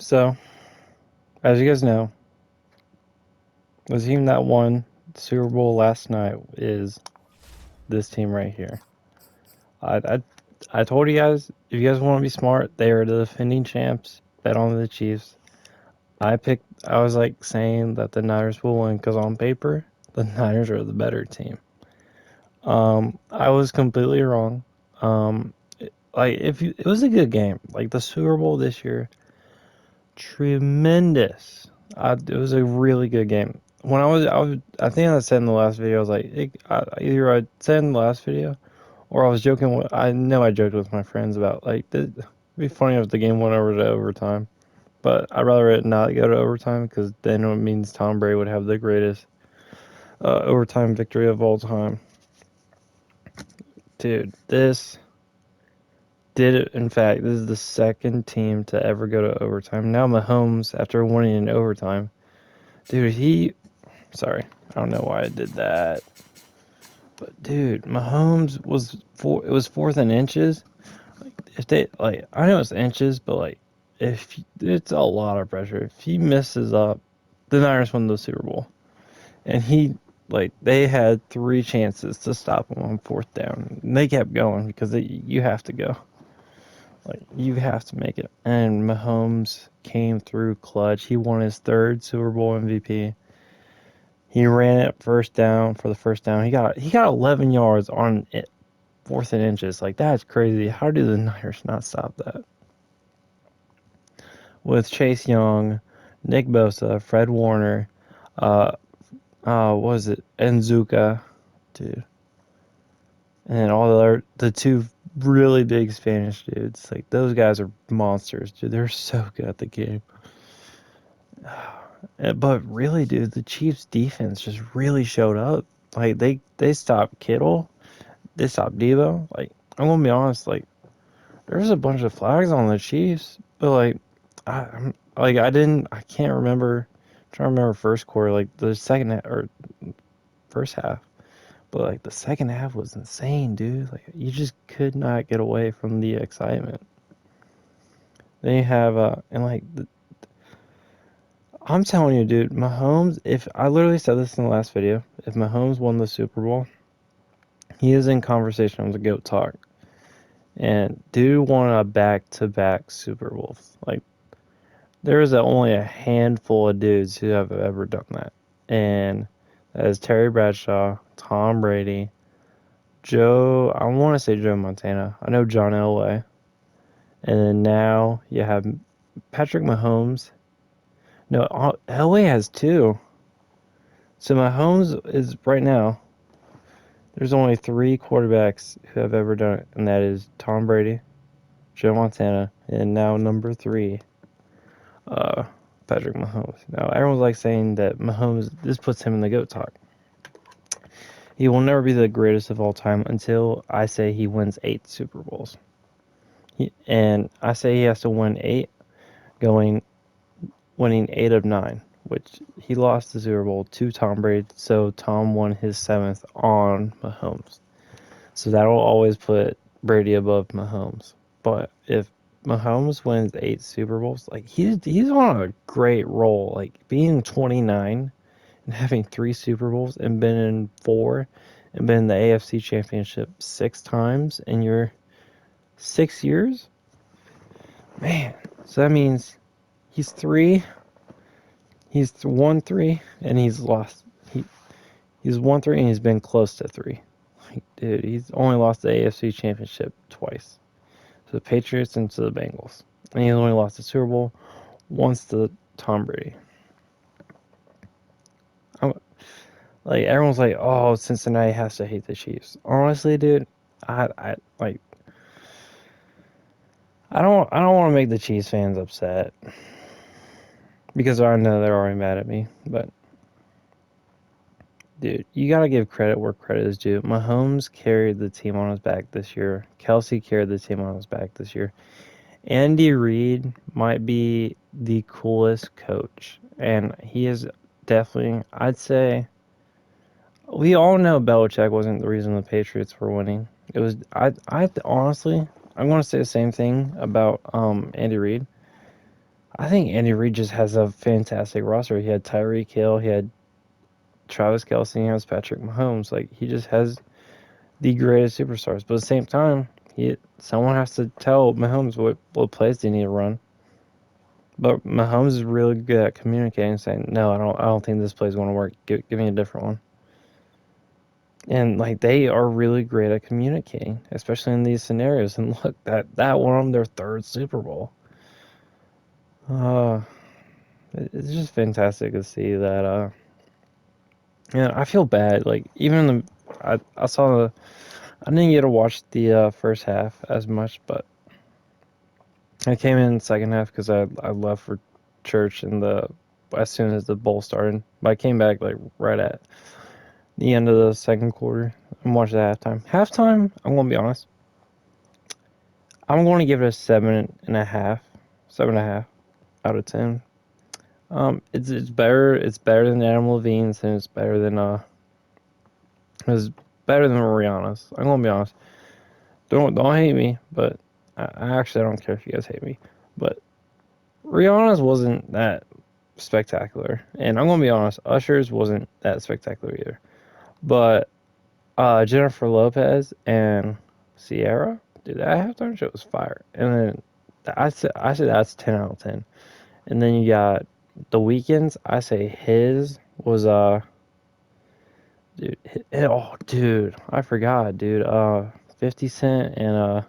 So, as you guys know, the team that won the Super Bowl last night is this team right here. I, I, I told you guys, if you guys want to be smart, they are the defending champs. Bet on the Chiefs. I was like saying that the Niners will win because on paper, the Niners are the better team. I was completely wrong. It was a good game. Like the Super Bowl this year, tremendous. It was a really good game. I think I said in the last video, I was like, either I said in the last video, or I was joking. I know I joked with my friends about like, it'd be funny if the game went over to overtime. But I'd rather it not go to overtime because then it means Tom Brady would have the greatest overtime victory of all time. Dude, this did it. In fact, this is the second team to ever go to overtime. Now Mahomes, after winning in overtime, dude, sorry, I don't know why I did that. But dude, Mahomes it was fourth and inches. If they like, I know it's inches, but like, if it's a lot of pressure. If he messes up, the Niners win the Super Bowl. And they had three chances to stop him on fourth down. And they kept going because you have to go. Like, you have to make it. And Mahomes came through clutch. He won his third Super Bowl MVP. He ran it first down for the first down. He got 11 yards on it, fourth and inches. Like, that's crazy. How do the Niners not stop that? With Chase Young, Nick Bosa, Fred Warner, uh, what was it? Nzuka, dude. And then the two really big Spanish dudes. Like, those guys are monsters, dude. They're so good at the game. But really, dude, the Chiefs' defense just really showed up. Like, they stopped Kittle, they stopped Debo. Like, I'm gonna be honest, like, there's a bunch of flags on the Chiefs, but like, I can't remember. I'm trying to remember first quarter, like the second or first half. But like the second half was insane, dude. Like you just could not get away from the excitement. Then you have and like I'm telling you, dude, Mahomes. If I literally said this in the last video, if Mahomes won the Super Bowl, he is in conversation with the GOAT talk. And dude won a back-to-back Super Bowls. Like there is only a handful of dudes who have ever done that, and that is Terry Bradshaw, Tom Brady, I want to say Joe Montana. I know John Elway. And then now you have Patrick Mahomes. No, Elway has two. So Mahomes is right now. There's only three quarterbacks who have ever done it, and that is Tom Brady, Joe Montana, and now number three, uh, Patrick Mahomes. Now everyone's like saying that Mahomes. This puts him in the GOAT talk. He will never be the greatest of all time until I say he wins 8 Super Bowls. And I say he has to win eight, going winning 8 of 9, which he lost the Super Bowl to Tom Brady, so Tom won his seventh on Mahomes. So that will always put Brady above Mahomes. But if Mahomes wins 8 Super Bowls, like he's on a great roll. Like being 29 and having 3 Super Bowls and been in four and been in the AFC Championship 6 times in your 6 years, man. So that means he's three. He's won three and he's lost. He's won three and he's been close to three. Like, dude, he's only lost the AFC Championship twice to the Patriots and to the Bengals, and he's only lost the Super Bowl once to Tom Brady. I'm, like everyone's like, oh, Cincinnati has to hate the Chiefs. Honestly, dude, I like. I don't want to make the Chiefs fans upset because I know they're already mad at me, but dude, you gotta give credit where credit is due. Mahomes carried the team on his back this year. Kelsey carried the team on his back this year. Andy Reid might be the coolest coach, and he is definitely. I'd say we all know Belichick wasn't the reason the Patriots were winning. It was I honestly, I'm going to say the same thing about Andy Reid. I think Andy Reid just has a fantastic roster. He had Tyreek Hill, he had Travis Kelce, he has Patrick Mahomes. Like, he just has the greatest superstars. But at the same time, someone has to tell Mahomes what plays they need to run. But Mahomes is really good at communicating, saying, "No, I don't think this play is going to work. Give me a different one." And like, they are really great at communicating, especially in these scenarios. And look, that won them their third Super Bowl. Uh, it's just fantastic to see that. Yeah, I feel bad. Like, even I saw I didn't get to watch the first half as much, but I came in second half because I left for church as soon as the bowl started. But I came back like right at the end of the second quarter and watched the halftime. Halftime, I'm gonna be honest, I'm going to give it a 7.5, 7.5 out of 10. It's better. It's better than Adam Levine's, and it's better than Rihanna's. I'm gonna be honest. Don't hate me, but I actually don't care if you guys hate me. But Rihanna's wasn't that spectacular, and I'm gonna be honest, Usher's wasn't that spectacular either. But Jennifer Lopez and Sierra, dude, that halftime show was fire. And then I said that's 10 out of 10. And then you got The Weeknd's. I say his was dude. Oh, dude, I forgot, dude. 50 Cent and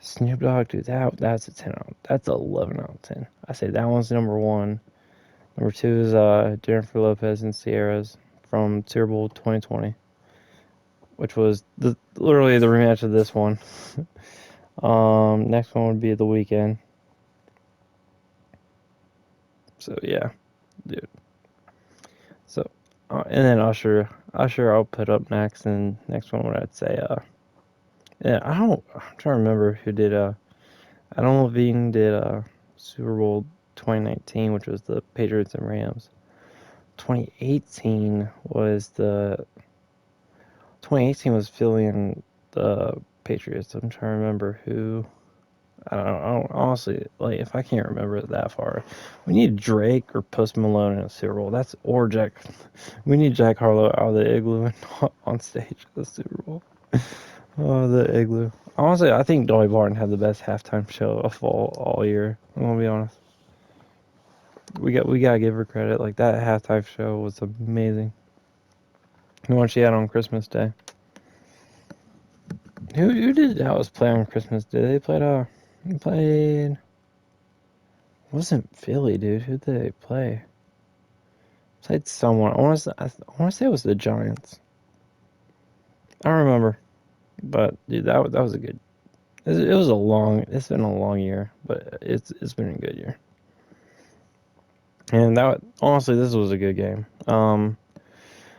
Snoop Dogg, dude. That's a 10 out. That's 11 out of 10. I say that one's number one. Number two is Jennifer Lopez and Sierra's from Super Bowl 2020, which was literally the rematch of this one. Next one would be The Weeknd. So yeah, dude. So and then Usher, I'll put up next, and next one would I'd say yeah, I'm trying to remember who did Adam Levine did Super Bowl 2019, which was the Patriots and Rams. 2018 was the 2018 was Philly and the Patriots. I'm trying to remember who. I don't honestly, like, if I can't remember it that far. We need Drake or Post Malone in a Super Bowl. Or Jack. We need Jack Harlow out of the igloo and on stage at the Super Bowl. Oh, the igloo. Honestly, I think Dolly Parton had the best halftime show of all year. I'm gonna be honest. We gotta give her credit. Like, that halftime show was amazing. The one she had on Christmas Day. Who did Dallas play on Christmas Day? They played. Wasn't Philly, dude. Who did they play? Played someone. I want to say it was the Giants. I don't remember, but dude, that was a good. It was a long. It's been a long year, but it's been a good year. And that honestly, this was a good game.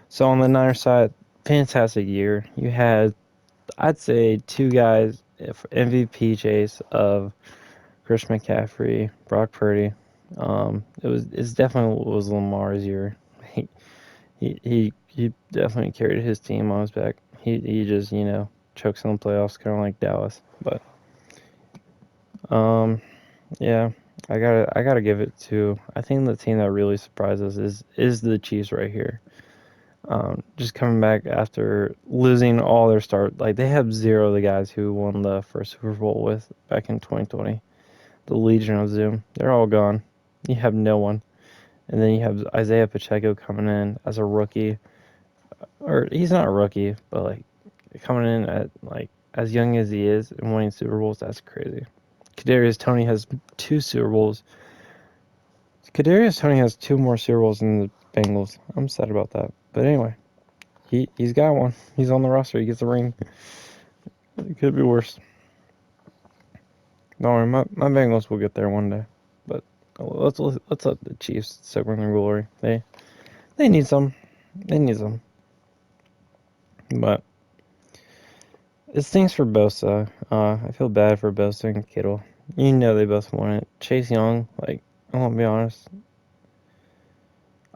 So on the Niners side, fantastic year. You had, I'd say, two guys if MVP chase of Chris McCaffrey, Brock Purdy. It's definitely was Lamar's year. He definitely carried his team on his back. He just chokes in the playoffs, kind of like Dallas. But um, yeah, I gotta give it to. I think the team that really surprised us is the Chiefs right here. Just coming back after losing all their start, like, they have zero of the guys who won the first Super Bowl with back in 2020. The Legion of Zoom, they're all gone. You have no one, and then you have Isaiah Pacheco coming in as a rookie, or he's not a rookie, but like coming in at like as young as he is and winning Super Bowls. That's crazy. Kadarius Toney has two Super Bowls. Kadarius Toney has two more Super Bowls than the Bengals. I'm sad about that, but anyway. He's got one. He's on the roster. He gets a ring. It could be worse. Don't worry, my Bengals will get there one day. But let's let the Chiefs soak in their glory. They need some. They need some. But it stinks for Bosa. I feel bad for Bosa and Kittle. You know they both want it. Chase Young, like, I won't be honest.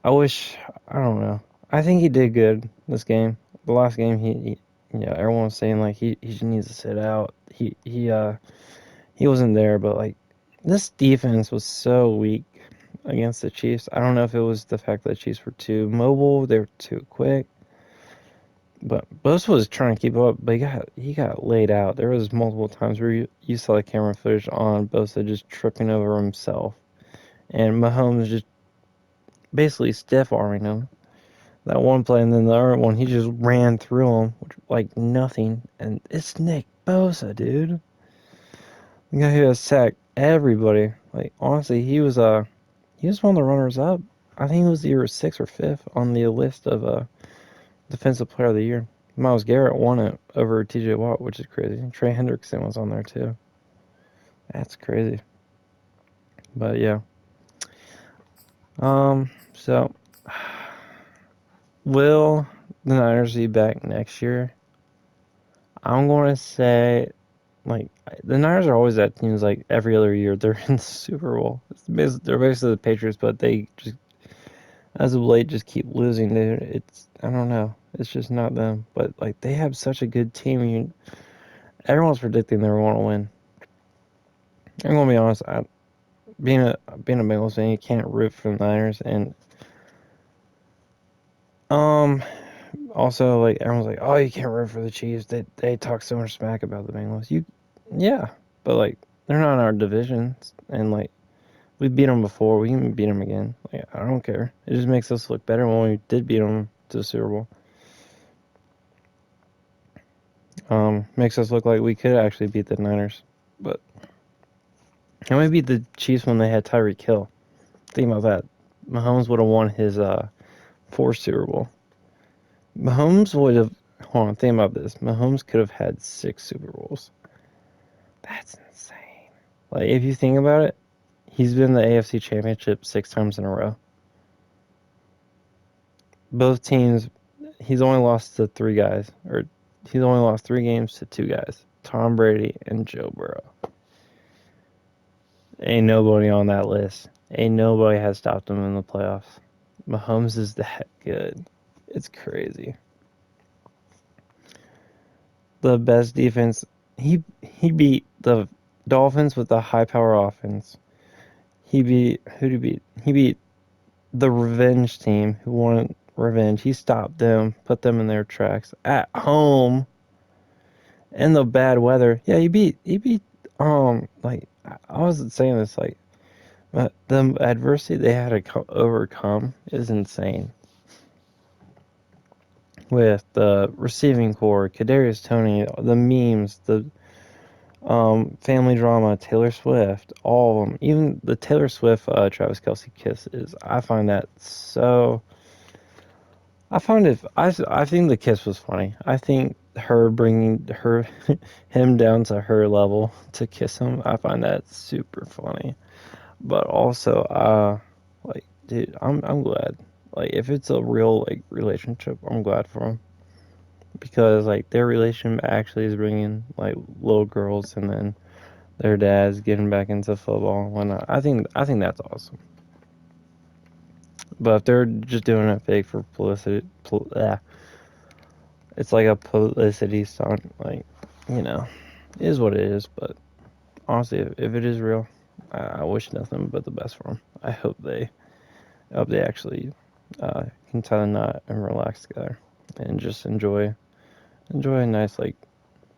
I wish, I don't know. I think he did good this game. The last game, everyone was saying like he just needs to sit out. He wasn't there, but like, this defense was so weak against the Chiefs. I don't know if it was the fact that the Chiefs were too mobile, they were too quick. But Bosa was trying to keep up, but he got laid out. There was multiple times where you saw the camera footage on Bosa just tripping over himself. And Mahomes just basically stiff-arming him. That one play, and then the other one, he just ran through him like nothing. And it's Nick Bosa, dude. The guy who has sacked everybody. Like, honestly, he was one of the runners-up. I think he was either 6th or 5th on the list of Defensive Player of the Year. Myles Garrett won it over TJ Watt, which is crazy. Trey Hendrickson was on there too. That's crazy. But yeah. So will the Niners be back next year? I'm gonna say, like, the Niners are always at teams like every other year. They're in the Super Bowl. They're basically the Patriots, but they just, as of late, just keep losing, dude. I don't know. It's just not them. But like, they have such a good team. Everyone's predicting they want to win. I'm gonna be honest. Being a Bengals fan, you can't root for the Niners, and also, like, everyone's like, oh, you can't root for the Chiefs. They talk so much smack about the Bengals. Yeah, but like, they're not in our divisions, and like, we beat them before. We can beat them again. Like, I don't care. It just makes us look better when we did beat them to the Super Bowl. Makes us look like we could actually beat the Niners, but and we beat the Chiefs when they had Tyreek Hill. Think about that. Mahomes would have won his fourth Super Bowl. Mahomes would have. Hold on, think about this. Mahomes could have had 6 Super Bowls. That's insane. Like, if you think about it, he's been in the AFC Championship 6 times in a row. Both teams, he's only lost to 3 guys, or he's only lost 3 games to 2 guys: Tom Brady and Joe Burrow. Ain't nobody on that list. Ain't nobody has stopped him in the playoffs. Mahomes is that good. It's crazy. The best defense. He beat the Dolphins with a high power offense. Who did he beat? He beat the revenge team who wanted revenge. He stopped them, put them in their tracks at home in the bad weather. Yeah, he beat like, I wasn't saying this, like, but the adversity they had to overcome is insane. With the receiving core, Kadarius Toney, the memes, the family drama, Taylor Swift, all of them, even the Taylor Swift Travis Kelce kiss is. I find that so. I find it. I think the kiss was funny. I think her bringing him down to her level to kiss him. I find that super funny. But also, like, dude, I'm glad. Like, if it's a real, like, relationship, I'm glad for them, because like their relationship actually is bringing like little girls, and then their dads getting back into football and whatnot. I think that's awesome. But if they're just doing it fake for publicity, it's like a publicity stunt. Like, it is what it is. But honestly, if it is real, I wish nothing but the best for them. I hope they actually can tie the knot and relax together and just enjoy a nice, like,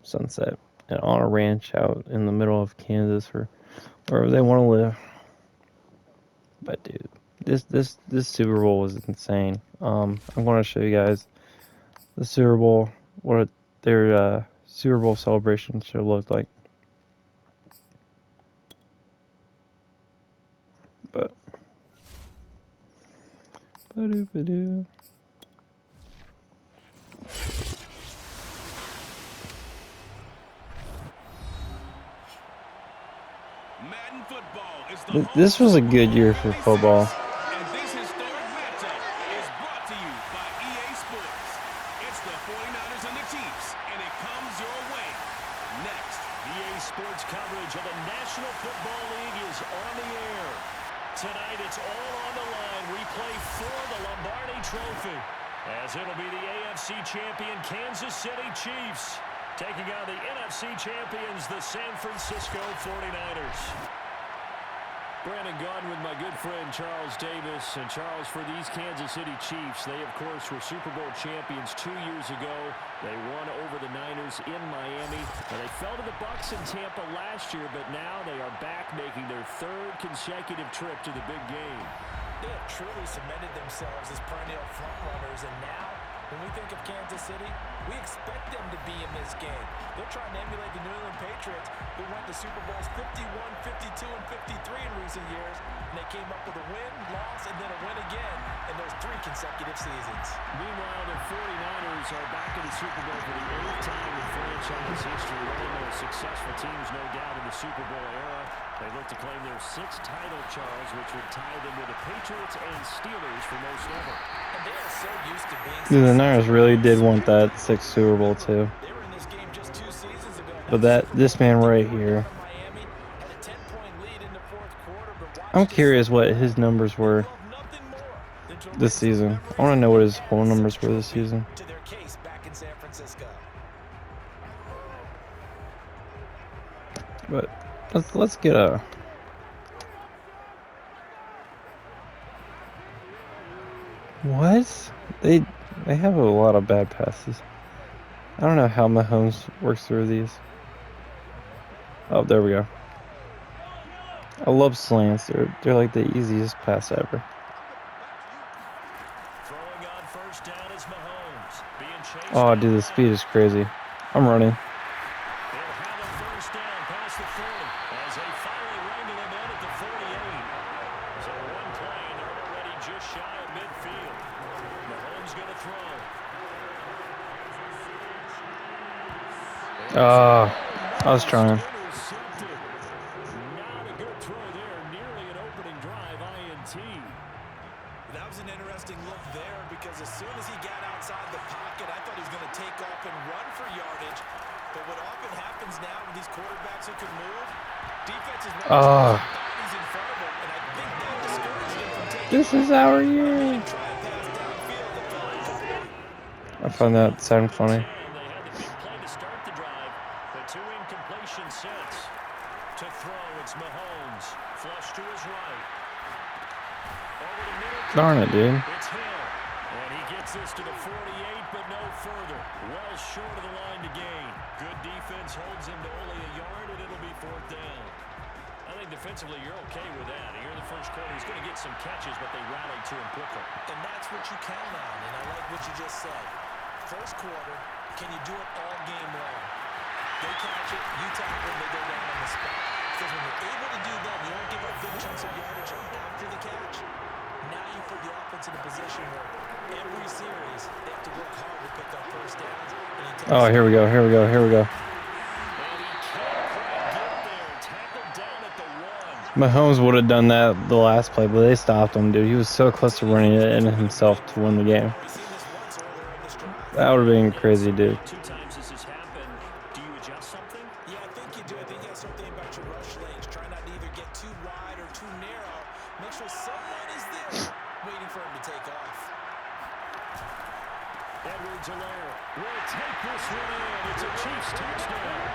sunset and on a ranch out in the middle of Kansas or wherever they want to live. But dude, this Super Bowl was insane. I'm going to show you guys the Super Bowl, what their Super Bowl celebration should look like. But this was a good year for football. And this historic matchup is brought to you by EA Sports. It's the 49ers and the Chiefs, and it comes your way. Next, EA Sports coverage of the National Football League is on the air. Tonight, it's all on the line. We play for the Lombardi Trophy, as it'll be the AFC champion Kansas City Chiefs taking on the NFC champions, the San Francisco 49ers. Brandon Gaudin with my good friend Charles Davis. And Charles, for these Kansas City Chiefs, they, of course, were Super Bowl champions 2 years ago. They won over the Niners in Miami. And they fell to the Bucs in Tampa last year, but now they are back making their third consecutive trip to the big game. They have truly cemented themselves as perennial frontrunners, and now, when we think of Kansas City, we expect them to be in this game. They're trying to emulate the New England Patriots, who went to Super Bowls 51, 52, and 53 in recent years, and they came up with a win, loss, and then a win again in those 3 consecutive seasons. Meanwhile, the 49ers are back in the Super Bowl for the 8th time in franchise history. One of the most successful teams, no doubt, in the Super Bowl era. They look to claim their 6th title, Charles, which would tie them with the Patriots and Steelers for most ever. And they are so used to being Dude, the Niners really did want that 6th Super Bowl too. They were in this game just 2 seasons ago. But this man right here, Miami had a 10-point lead in the 4th quarter, but watch I'm this. curious what his numbers were Nothing more than to this season. I want to know what his whole numbers were this season. to their case back in San Francisco. But let's get a. What? They have a lot of bad passes. I don't know how Mahomes works through these. Oh, there we go. I love slants. They're like the easiest pass ever. Throwing on first down is Mahomes. Being chased Oh, down dude, the by- speed is crazy. I'm running. They'll have a first down past the 40 as they finally wrangle him in at the 48. So one play and they're already just shy of midfield. Mahomes going to throw. I was trying. Intercepted. Not a good throw there. Nearly an opening drive INT. That was an interesting look there because as soon as he got outside the pocket, I thought he was going to take off and run for yardage. But what often happens now with these quarterbacks who can move, defenses want to he's in front of him, and I think that discouraged him from taking This is our off. year. He tried to pass downfield that fell incomplete. I find that sound funny. They had the big play to start the drive, but 2 incompletion sets. To throw, it's Mahomes. Flush to his right. Over the middle. Darn it, dude. It's Hill. And he gets this to the 48, but no further. Well short of the line to gain. Good defense holds him to only a yard, and it'll be 4th down. I think defensively you're okay with that. Here in the first quarter, he's going to get some catches, but they rallied to him quickly. And that's what you count on, and I like what you just said. First quarter, can you do it all game long? They catch it, you tackle them, they go down on the spot. Because when you're able to do that, you don't give up big chunks of yardage after the catch. Now you put the offense in a position where every series they have to work hard to pick up first downs. Oh, here we go. And he can't quite get there. Tackled down at the 1. Mahomes would have done that the last play, but they stopped him, dude. He was so close to running it in himself to win the game. We've seen this once earlier in this drive. That would have been crazy, dude. 2 times this has happened. Do you adjust something? Yeah, I think you do. I think you have something about your rush lanes. Try not to either get too wide or too narrow. Make sure someone is there waiting for him to take off. Edwards-Helaire will take this one in. It's a Chiefs touchdown.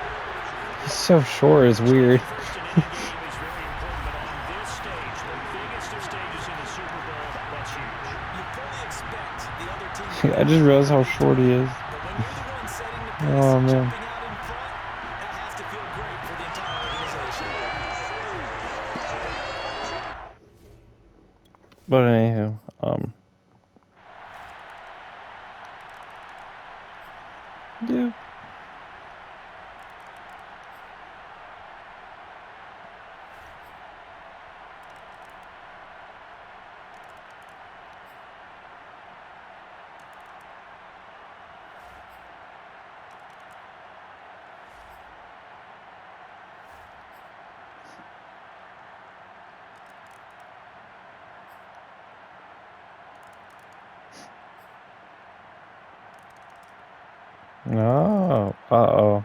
He's so short, it's weird. First and 8 game is very important, but on this stage, the biggest of stages in the Super Bowl, that's huge. You fully expect the other team to I just realized how short he is. but when you're the one setting the pace Oh, and man. jumping out in front, that has to feel great for the entire organization. But anywho, dude. Oh, uh-oh.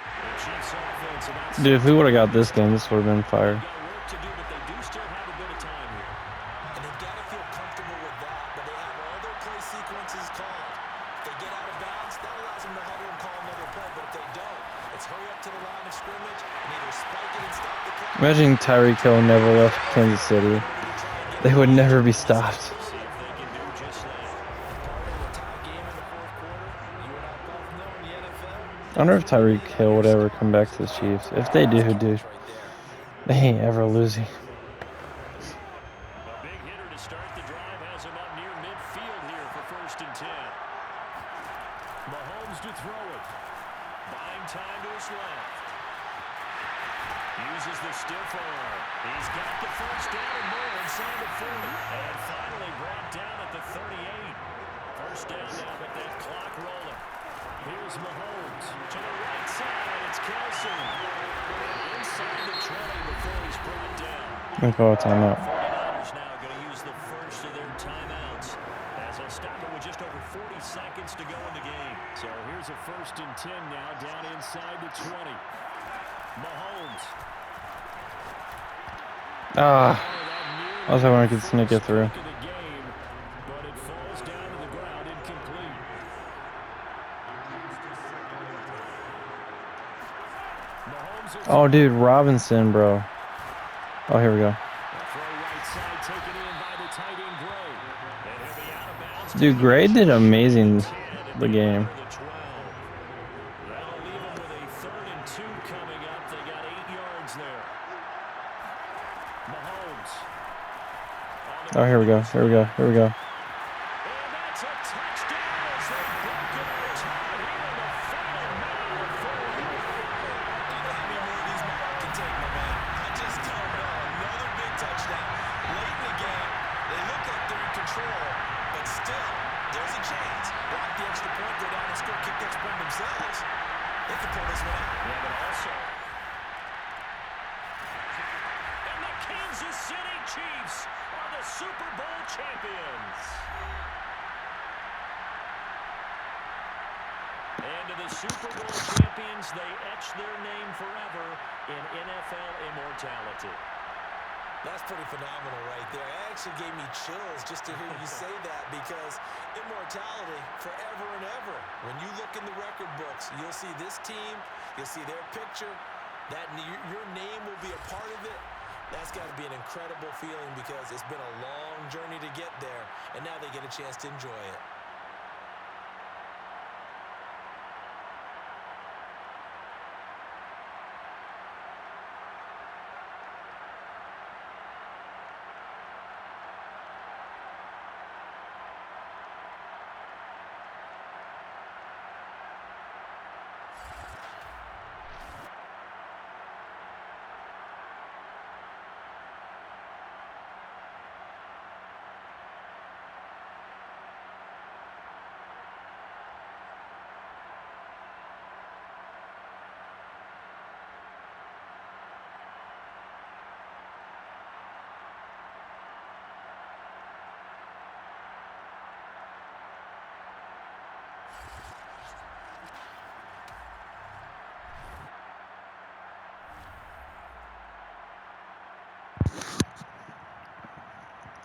The Chiefs offense, and that's Dude, if we would have got this game, this would have been fire. got work to do, but they do still have a bit of time here. And they've got to feel comfortable with that, but they have all their play sequences called. If they get out of bounds, that allows them to huddle and call another play, but if they don't, it's hurry up to the line of scrimmage and either spike it and stop the clock. Imagine Tyreek Hill never left Kansas City. They would never be stopped. See if they can do just that. Part of a tie game in the fourth quarter. You and I both know in the NFL. I wonder if That's when you Tyreek lean on Hill your would ever stars. come back to the Chiefs. If they That's do, dude, cash right there. they ain't ever losing. A big hitter to start the drive has him up near midfield here for 1st and 10. Mahomes to throw it. Buying time to his left. Uses the stiff arm. He's got the first down and more inside the 40. And finally brought down at the 38. First down now with that clock rolling. Here's Mahomes to the right side. It's Kelsey. Inside the 20 before he's brought down. Let me call a timeout. 49ers now going to use the first of their timeouts as they'll stop it with just over 40 seconds to go in the game. So here's a 1st and 10 now down inside the 20. Mahomes. I was hoping I could sneak it through. Game, but it falls down to the ground incomplete. Mahomes Oh, dude, Robinson, bro. Oh, here we go. throw right side taken in by the tight end Gray. And he'll be out of bounds. Dude, Gray did amazing the game. That'll leave him with a 3rd and 2 coming up. They got 8 yards there. Mahomes. Oh, here we go. Here we go. Here we go. And that's a touchdown as they break it on time here in the final minute of the fourth. I don't know how many more of these Mahomes can take, my man. I just don't know. Another big touchdown. Late in the game, they look like they're in control, but still, there's a chance. Block the extra point, go down and score, kick the extra point themselves. They can pull this one out. Yeah, but also. And the Kansas City Chiefs are the Super Bowl champions. And to the Super Bowl champions, they etch their name forever in NFL immortality. That's pretty phenomenal right there. It actually gave me chills just to hear you say that because immortality forever and ever. When you look in the record books, you'll see this team, you'll see their picture, that your name will be a part of it. That's got to be an incredible feeling because it's been a long journey to get there, and now they get a chance to enjoy it.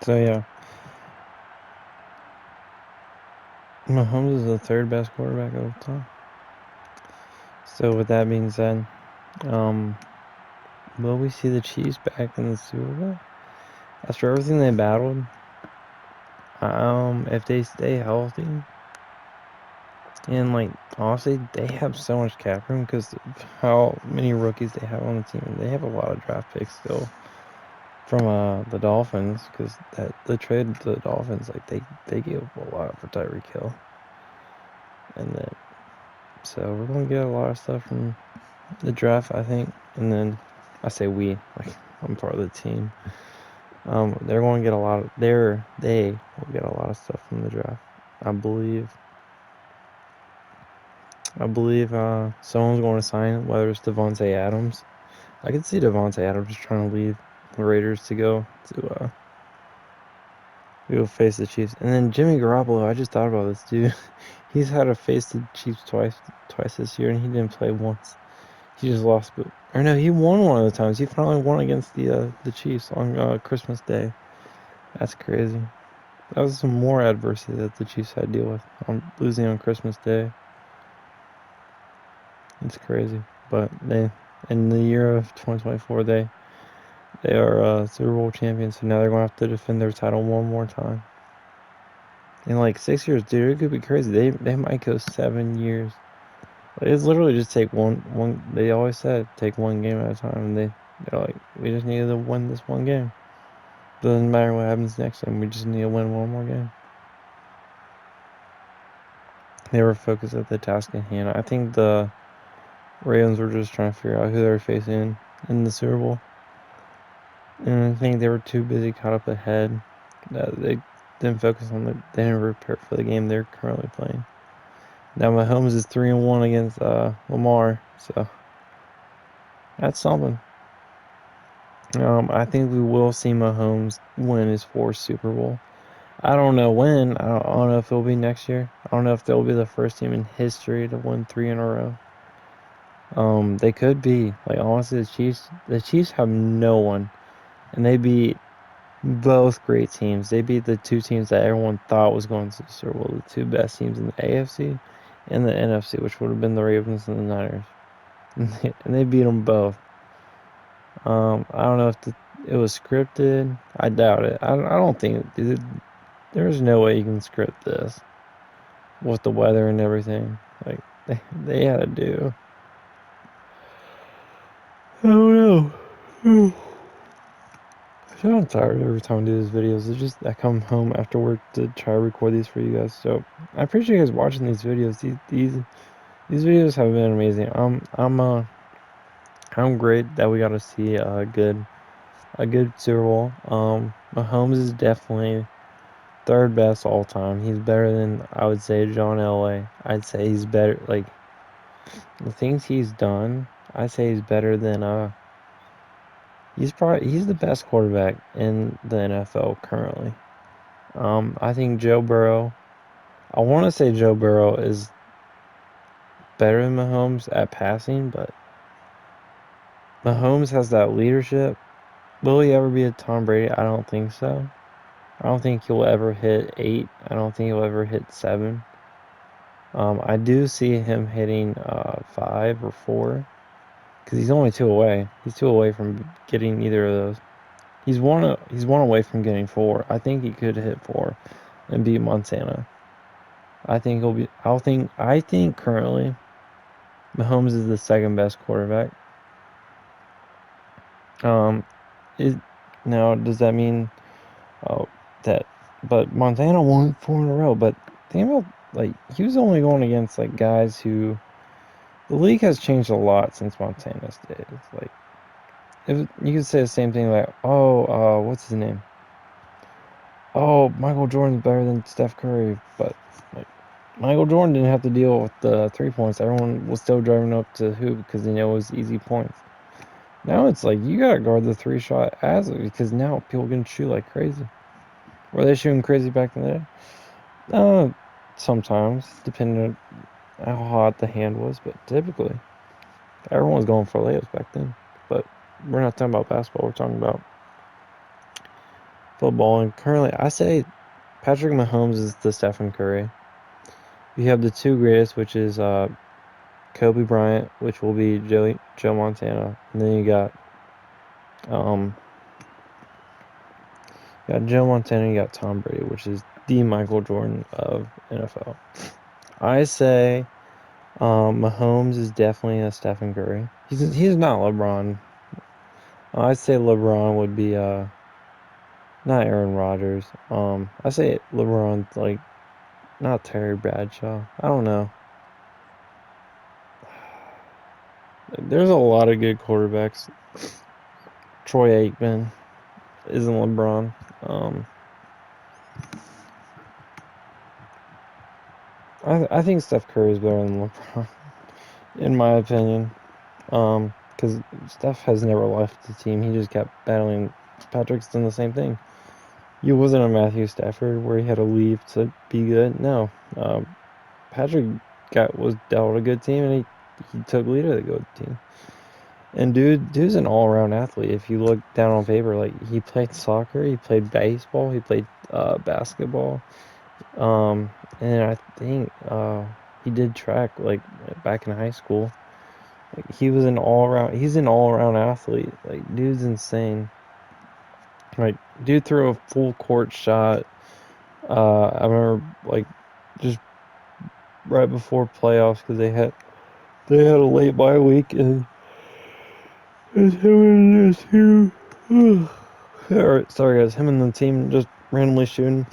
So, yeah. Mahomes is the 3rd best quarterback of all time. So, with that being said, will we see the Chiefs back in the Super Bowl? After everything they battled, if they stay healthy, and, like, honestly, they have so much cap room because of how many rookies they have on the team. They have a lot of draft picks still from the Dolphins because the trade to the Dolphins, like, they gave up a lot for Tyreek Hill. And then, so we're going to get a lot of stuff from the draft, I think. And then, I say we, like, I'm part of the team. They're going to get a lot of, they will get a lot of stuff from the draft. I believe someone's going to sign, whether it's Devontae Adams. I could see Devontae Adams trying to leave the Raiders to go face the Chiefs. And then Jimmy Garoppolo, I just thought about this, dude. He's had to face the Chiefs twice this year, and he didn't play once. He just lost. Or no, he won one of the times. He finally won against the Chiefs on Christmas Day. That's crazy. That was some more adversity that the Chiefs had to deal with losing on Christmas Day. It's crazy, but In the year of 2024, they are Super Bowl champions, so now they're going to have to defend their title one more time. In like 6 years, dude, it could be crazy. They might go 7 years. It's literally just take one. They always said take one game at a time, and they're like, we just need to win this one game. Doesn't matter what happens next time. We just need to win one more game. They were focused at the task at hand. I think the Ravens were just trying to figure out who they were facing in the Super Bowl, and I think they were too busy caught up ahead that they didn't focus on they didn't prepare for the game they're currently playing. Now Mahomes is 3-1 against Lamar, so that's something. I think we will see Mahomes win his fourth Super Bowl. I don't know when. I don't know if it'll be next year. I don't know if they'll be the first team in history to win 3 in a row. They could be. Like honestly, the Chiefs have no one, and they beat both great teams. They beat the two teams that everyone thought was going to the Super Bowl, the two best teams in the AFC and the NFC, which would have been the Ravens and the Niners, and they beat them both. I don't know if it was scripted. I doubt it. I don't think dude, there's no way you can script this with the weather and everything. Like they had to do. I don't know. I'm tired every time I do these videos. It's just I come home after work to try to record these for you guys. So I appreciate you guys watching these videos. These videos have been amazing. I'm great that we got to see a good Super Bowl. Mahomes is definitely third best all time. He's better than I would say John Elway. I'd say he's better. Like the things he's done, I'd say he's better than. He's the best quarterback in the NFL currently. I think Joe Burrow. I want to say Joe Burrow is better than Mahomes at passing, but Mahomes has that leadership. Will he ever be a Tom Brady? I don't think so. I don't think he'll ever hit 8. I don't think he'll ever hit 7. I do see him hitting 5 or 4 because he's only 2 away. He's 2 away from getting either of those. He's one away from getting 4. I think he could hit 4 and beat Montana. I think he'll be. I think currently Mahomes is the second best quarterback. Um, is now does that mean that? But Montana won 4 in a row. But think about like he was only going against like guys who the league has changed a lot since Montana's days. Like you could say the same thing like what's his name? Oh, Michael Jordan's better than Steph Curry, but like Michael Jordan didn't have to deal with the 3 points. Everyone was still driving up to hoop because they know it was easy points. Now it's like you gotta guard the 3-shot as because now people can shoot like crazy. Were they shooting crazy back in the day? Sometimes, depending on how hot the hand was, but typically everyone was going for layups back then. But we're not talking about basketball. We're talking about football. And currently, I say Patrick Mahomes is the Stephen Curry. You have the two greatest, which is Kobe Bryant, which will be Joe Montana, and then you got Joe Montana, you got Tom Brady, which is the Michael Jordan of NFL. I say Mahomes is definitely a Stephen Curry. He's not LeBron. I say LeBron would be not Aaron Rodgers. I say LeBron's like not Terry Bradshaw. I don't know. There's a lot of good quarterbacks. Troy Aikman isn't LeBron. I think Steph Curry is better than LeBron, in my opinion. Because Steph has never left the team. He just kept battling. Patrick's done the same thing. He wasn't a Matthew Stafford where he had to leave to be good. No, Patrick was dealt a good team and he took lead of the good team. And dude's an all around athlete. If you look down on paper, like he played soccer, he played baseball, he played basketball. And I think he did track like back in high school. Like he's an all around athlete. Like dude's insane. Like dude threw a full court shot. I remember like just right before playoffs because they had a late bye week and it's him and this team. Sorry guys, him and the team just randomly shooting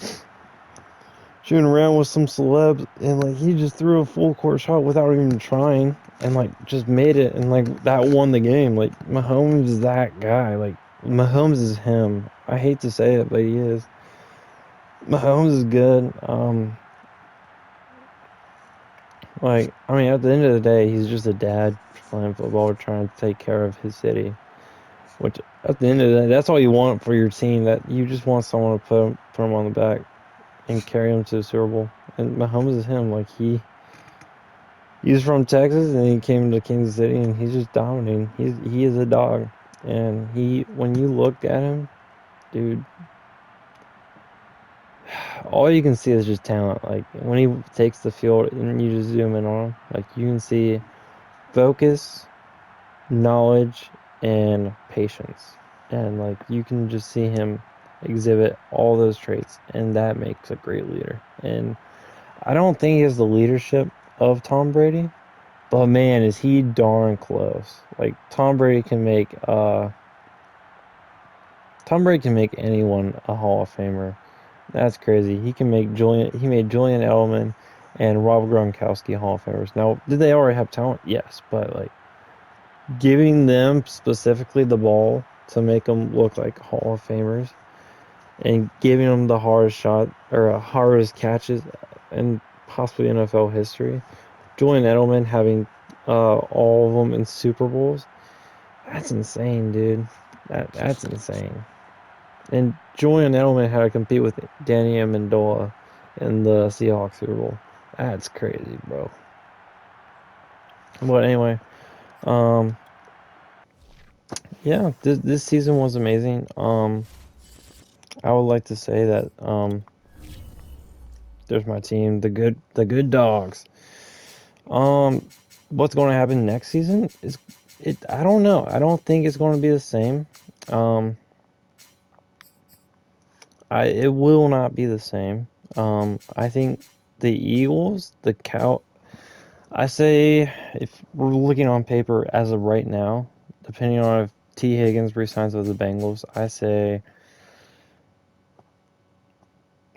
around with some celebs, and like he just threw a full court shot without even trying, and like just made it, and like that won the game. Like Mahomes is that guy. Like Mahomes is him. I hate to say it, but he is. Mahomes is good. Like I mean, at the end of the day, he's just a dad playing football, trying to take care of his city. Which at the end of the day, that's all you want for your team. That you just want someone to put him on the back and carry him to the Super Bowl. And Mahomes is him. Like he's from Texas and he came to Kansas City and he's just dominating. He is a dog. And when you look at him, dude, all you can see is just talent. Like when he takes the field and you just zoom in on him, like you can see focus, knowledge, and patience. And like you can just see him exhibit all those traits, and that makes a great leader. And I don't think he has the leadership of Tom Brady, but man, is he darn close. Like Tom Brady can make anyone a Hall of Famer. That's crazy. He made Julian Edelman and Rob Gronkowski Hall of Famers. Now, did they already have talent? Yes, but like giving them specifically the ball to make them look like Hall of Famers and giving them the hardest shot or hardest catches in possibly NFL history. Julian Edelman having all of them in Super Bowls. That's insane, dude. That's insane. And Julian Edelman had to compete with Danny Amendola in the Seahawks Super Bowl. That's crazy, bro. But anyway, um, yeah, this season was amazing. I would like to say that there's my team, the good dogs. Um, what's going to happen next season is it. I don't know. I don't think it's going to be the same. Um, it will not be the same. I think the Eagles, I say if we're looking on paper as of right now, depending on if T. Higgins resigns with the Bengals, I say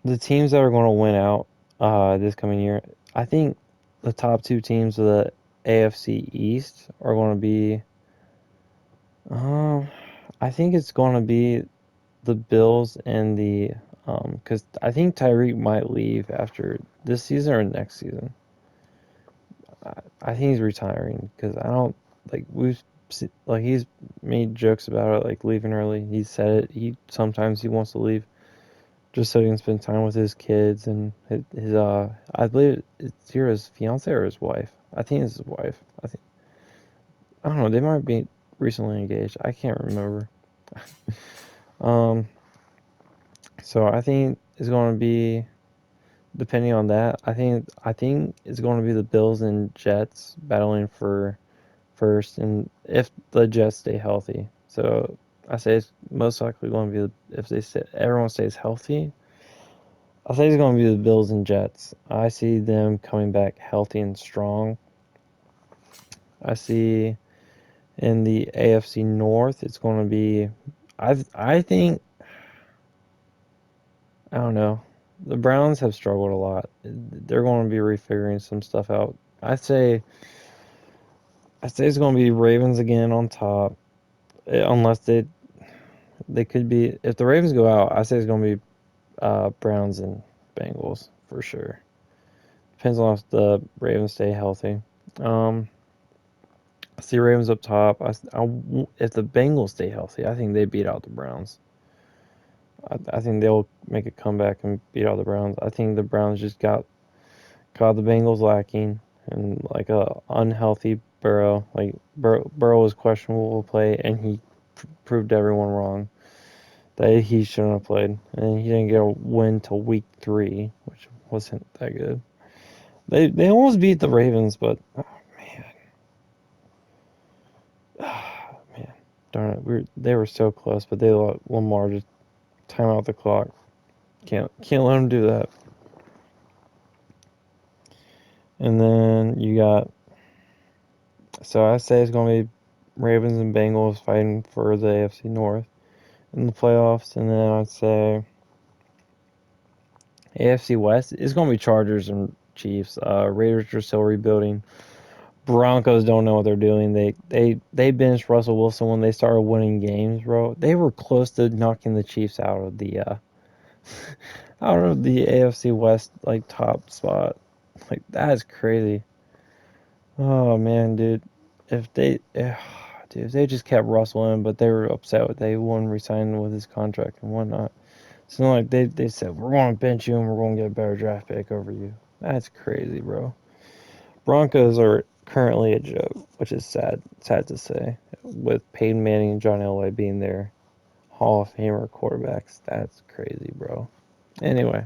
the teams that are going to win out this coming year, I think the top two teams of the AFC East are going to be. Um, I think it's going to be the Bills and the because I think Tyreek might leave after this season or next season. I think he's retiring because I don't like he's made jokes about it like leaving early. He said it. Sometimes he wants to leave just so he can spend time with his kids and his I believe it's here his fiance or his wife. I think it's his wife. I don't know. They might be recently engaged. I can't remember. Um, so I think it's going to be depending on that. I think it's going to be the Bills and Jets battling for first, and if the Jets stay healthy. So I say it's most likely going to be if everyone stays healthy. I say it's going to be the Bills and Jets. I see them coming back healthy and strong. I see in the AFC North, it's going to be. I think I don't know. The Browns have struggled a lot. They're going to be refiguring some stuff out. I say it's going to be Ravens again on top, unless they could be. If the Ravens go out, I say it's going to be Browns and Bengals for sure. Depends on if the Ravens stay healthy. Um, I see Ravens up top. If the Bengals stay healthy, I think they beat out the Browns. I think they'll make a comeback and beat out the Browns. I think the Browns just caught the Bengals lacking and like a unhealthy Burrow. Like Burrow was questionable to play, and he proved everyone wrong that he shouldn't have played, and he didn't get a win till week 3, which wasn't that good. They almost beat the Ravens, but oh man, Darn it, they were so close, but they let Lamar just time out the clock. Can't let him do that. And then you got, so I say it's going to be Ravens and Bengals fighting for the AFC North in the playoffs. And then I'd say AFC West is going to be Chargers and Chiefs. Raiders are still rebuilding. Broncos don't know what they're doing. They benched Russell Wilson when they started winning games, bro. They were close to knocking the Chiefs out of the AFC West like top spot. Like that is crazy. Oh man, dude. If they dude, if they just kept Russell in, but they were upset with they wouldn't resign with his contract and whatnot. So like they said, we're gonna bench you and we're gonna get a better draft pick over you. That's crazy, bro. Broncos are currently a joke, which is sad to say. With Peyton Manning and John Elway being their Hall of Famer quarterbacks, that's crazy, bro. Anyway,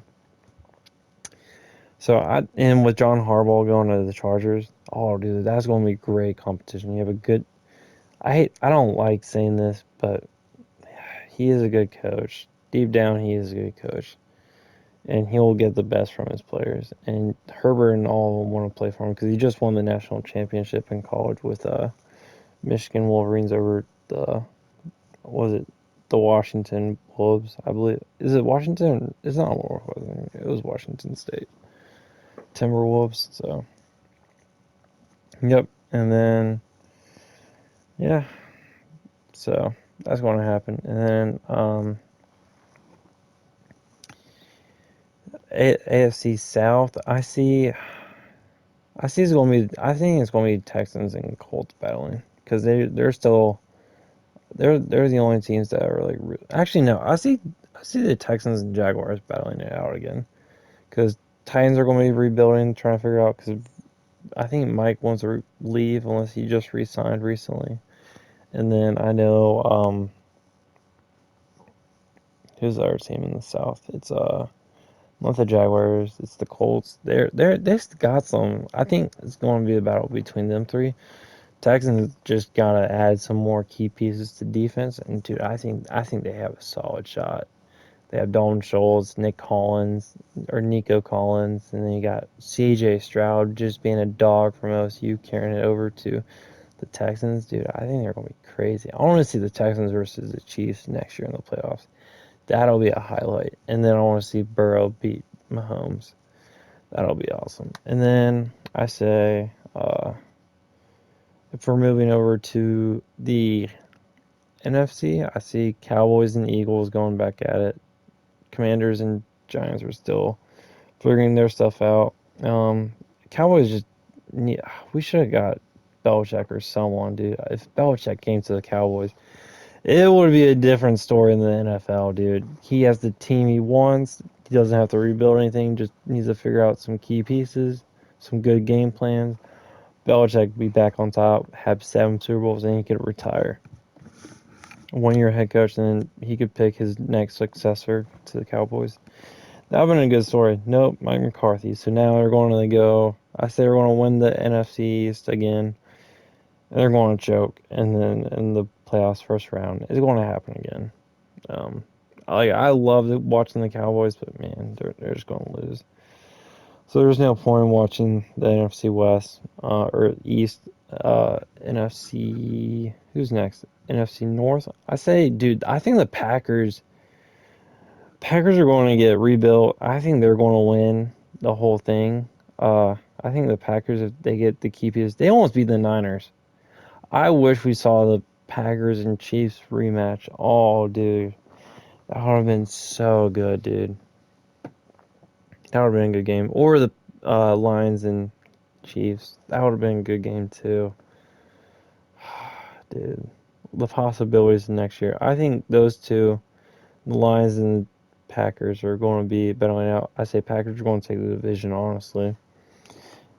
and with John Harbaugh going to the Chargers, oh dude, that's going to be great competition. You have a good. I don't like saying this, but he is a good coach. Deep down, he is a good coach, and he'll get the best from his players. And Herbert and all of them want to play for him because he just won the national championship in college with Michigan Wolverines over the what was it the Washington Wolves, I believe. Is it Washington? It's not Washington. It was Washington State Timberwolves. So yep, and then yeah, so that's going to happen. And then AFC South, I see it's going to be. I think it's going to be Texans and Colts battling because they're still they're the only teams that are like actually no. I see the Texans and Jaguars battling it out again because Titans are going to be rebuilding, trying to figure out because I think Mike wants to leave unless he just re-signed recently. And then I know who's the other team in the South? It's not the Jaguars. It's the Colts. They've got some. I think it's going to be a battle between them three. Texans just gotta add some more key pieces to defense, and dude, I think they have a solid shot. They have Dalton Schultz, Nico Collins, and then you got C.J. Stroud just being a dog from OSU, carrying it over to the Texans. Dude, I think they're gonna be crazy. I want to see the Texans versus the Chiefs next year in the playoffs. That'll be a highlight. And then I want to see Burrow beat Mahomes. That'll be awesome. And then I say, if we're moving over to the NFC, I see Cowboys and Eagles going back at it. Commanders and Giants are still figuring their stuff out. Cowboys just we should have got Belichick or someone, dude. If Belichick came to the Cowboys, it would be a different story in the NFL, dude. He has the team he wants. He doesn't have to rebuild anything. Just needs to figure out some key pieces, some good game plans. Belichick be back on top, have 7 Super Bowls, and he could retire. 1 year head coach, and then he could pick his next successor to the Cowboys. That would have been a good story. Nope, Mike McCarthy. So now they're going to go. I say they're going to win the NFC East again. And they're going to choke, and then in the playoffs first round, it's going to happen again. I love watching the Cowboys, but man, they're just going to lose. So there's no point in watching the NFC West or East. NFC. Who's next? NFC North. I say, dude. I think the Packers are going to get rebuilt. I think they're going to win the whole thing. I think the Packers, if they get the key pieces, they almost beat the Niners. I wish we saw the Packers and Chiefs rematch. Oh, dude. That would have been so good, dude. That would have been a good game. Or the Lions and Chiefs. That would have been a good game, too. Dude. The possibilities next year. I think those two, the Lions and Packers, are going to be battling out. I say Packers are going to take the division, honestly.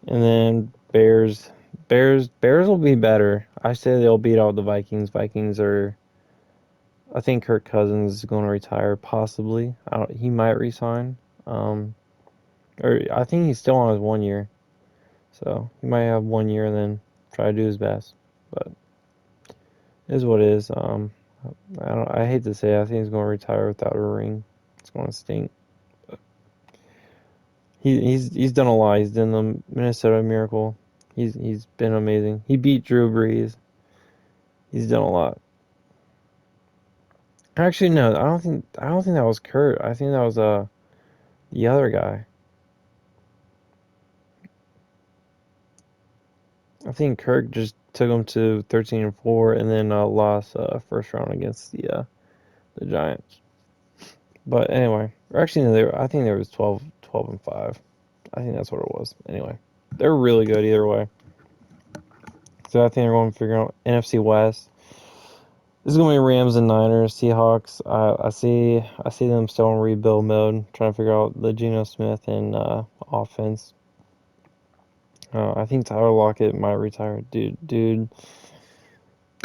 And then Bears will be better. I say they'll beat out the Vikings. Vikings are. I think Kirk Cousins is going to retire, possibly. He might resign. Or I think he's still on his 1 year. So he might have 1 year and then try to do his best. But Is what it is. I hate to say it, I think he's going to retire without a ring. It's going to stink. He's done a lot. He's done the Minnesota Miracle. He's been amazing. He beat Drew Brees. He's done a lot. Actually, no, I don't think that was Kurt. I think that was the other guy. I think Kirk just took him to 13-4 and then lost first round against the Giants. But anyway, or actually no, I think there was 12-5. I think that's what it was. Anyway, they're really good either way. So I think they're going to figure out NFC West. This is going to be Rams and Niners, Seahawks. I see them still in rebuild mode, trying to figure out the Geno Smith and offense. I think Tyler Lockett might retire. Dude,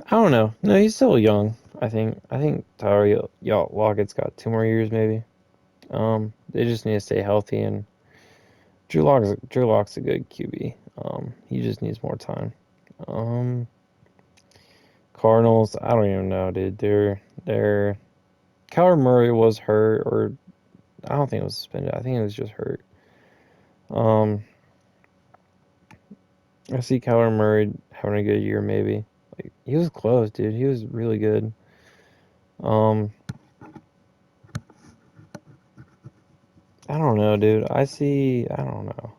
I don't know. No, he's still young. I think Tyler Lockett's got 2 more years maybe. They just need to stay healthy, and Drew Lock's a good QB. He just needs more time. Um, Cardinals, I don't even know, dude. They're Kyler Murray was hurt, or I don't think it was suspended. I think it was just hurt. Um, I see Kyler Murray having a good year, maybe. Like he was close, dude. He was really good. Um, I don't know, dude. I don't know.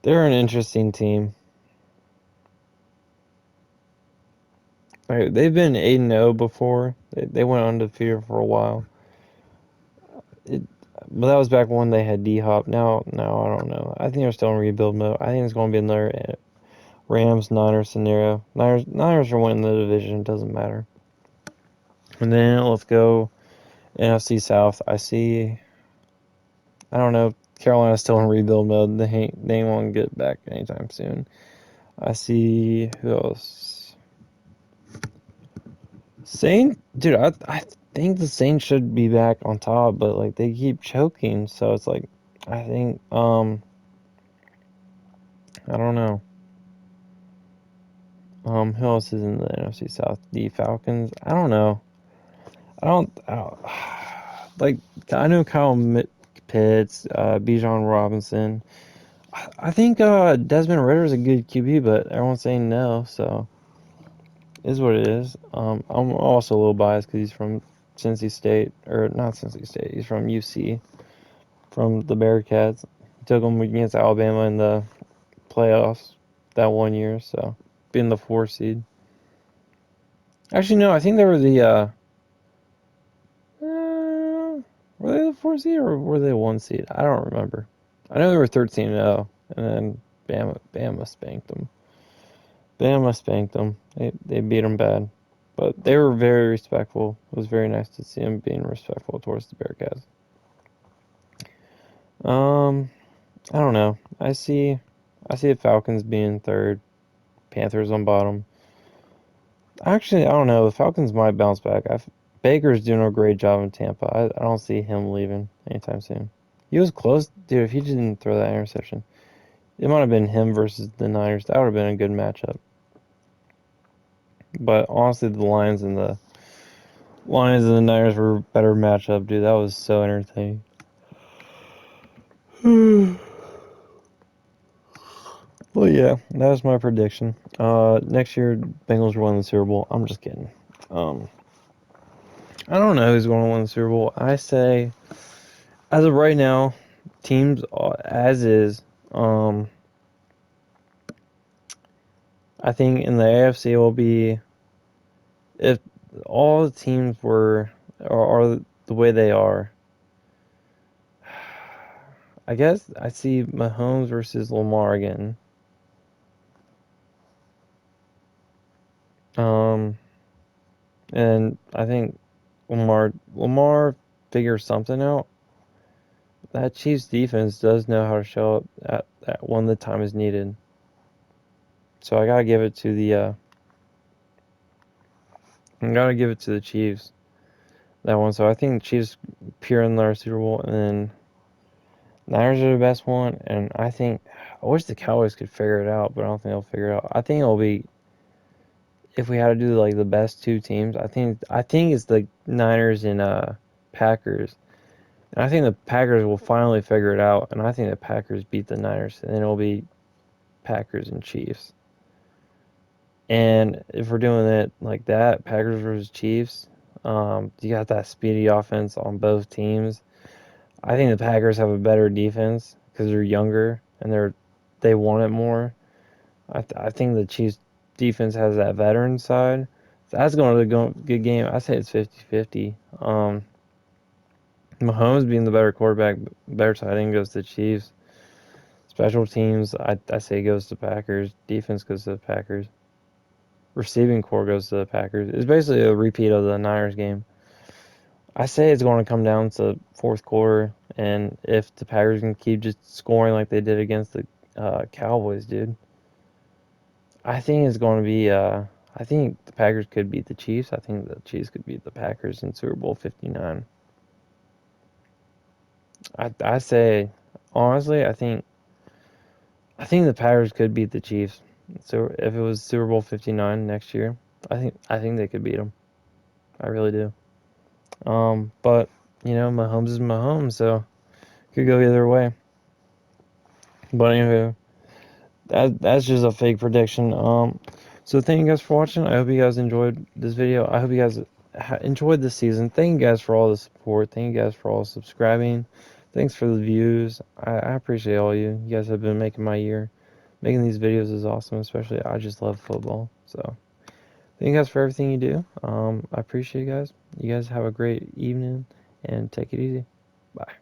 They're an interesting team. Like, they've been 8-0 before. They went undefeated for a while. It, but that was back when they had D Hop. Now, no, I don't know. I think they're still in rebuild mode. I think it's going to be another Rams Niners scenario. Niners are winning the division. It doesn't matter. And then let's go NFC South. I don't know. Carolina's still in rebuild mode. They won't get back anytime soon. I see who else. Saint, dude, I think the Saints should be back on top, but like they keep choking, so it's like I think I don't know. Who else is in the NFC South? The Falcons. I don't know. I don't like I know Pitts, Bijan Robinson. I think Desmond Ritter is a good QB, but everyone's saying no, so is what it is. I'm also a little biased because he's from Cincy State, or not Cincy State. He's from UC, from the Bearcats. He took them against Alabama in the playoffs that 1 year, so being the 4 seed. Actually, no, I think they were were they the 4 seed or were they 1 seed? I don't remember. I know they were 13-0, and then Bama spanked them. Bama spanked them. They beat them bad. But they were very respectful. It was very nice to see them being respectful towards the Bearcats. I don't know. I see the Falcons being third, Panthers on bottom. Actually, I don't know. The Falcons might bounce back. Baker's doing a great job in Tampa. I don't see him leaving anytime soon. He was close, dude. If he didn't throw that interception, it might have been him versus the Niners. That would have been a good matchup. But honestly, the Lions and the Niners were a better matchup, dude. That was so entertaining. Well, yeah, that was my prediction. Next year, Bengals will win the Super Bowl. I'm just kidding. Um, I don't know who's going to win the Super Bowl. I say, as of right now, teams as is. I think in the AFC will be, if all the teams are the way they are. I guess I see Mahomes versus Lamar again. Um, and I think Lamar figures something out. That Chiefs defense does know how to show up at when the time is needed. So I gotta give it to the Chiefs that one. So I think the Chiefs appear in their Super Bowl, and then Niners are the best one. And I wish the Cowboys could figure it out, but I don't think they'll figure it out. I think if we had to do like the best two teams, I think it's the Niners and Packers. And I think the Packers will finally figure it out, and I think the Packers beat the Niners, and then it'll be Packers and Chiefs. And if we're doing it like that, Packers versus Chiefs, you got that speedy offense on both teams. I think the Packers have a better defense because they're younger and they want it more. I think the Chiefs defense has that veteran side. That's going to be a good game. I say it's 50-50. Mahomes being the better quarterback, better tight end goes to the Chiefs. Special teams, I say goes to Packers. Defense goes to the Packers. Receiving core goes to the Packers. It's basically a repeat of the Niners game. I say it's going to come down to fourth quarter, and if the Packers can keep just scoring like they did against the Cowboys, dude, I think it's going to be. I think the Packers could beat the Chiefs. I think the Chiefs could beat the Packers in Super Bowl 59. I say honestly, I think the Packers could beat the Chiefs. So if it was Super Bowl 59 next year, I think they could beat them. I really do. But Mahomes is Mahomes, so could go either way. But anyway, that's just a fake prediction. So thank you guys for watching. I hope you guys enjoyed this video. I hope you guys enjoyed this season. Thank you guys for all the support. Thank you guys for all subscribing. Thanks for the views. I appreciate all you. You guys have been making my year. Making these videos is awesome, especially I just love football. So thank you guys for everything you do. I appreciate you guys. You guys have a great evening and take it easy. Bye.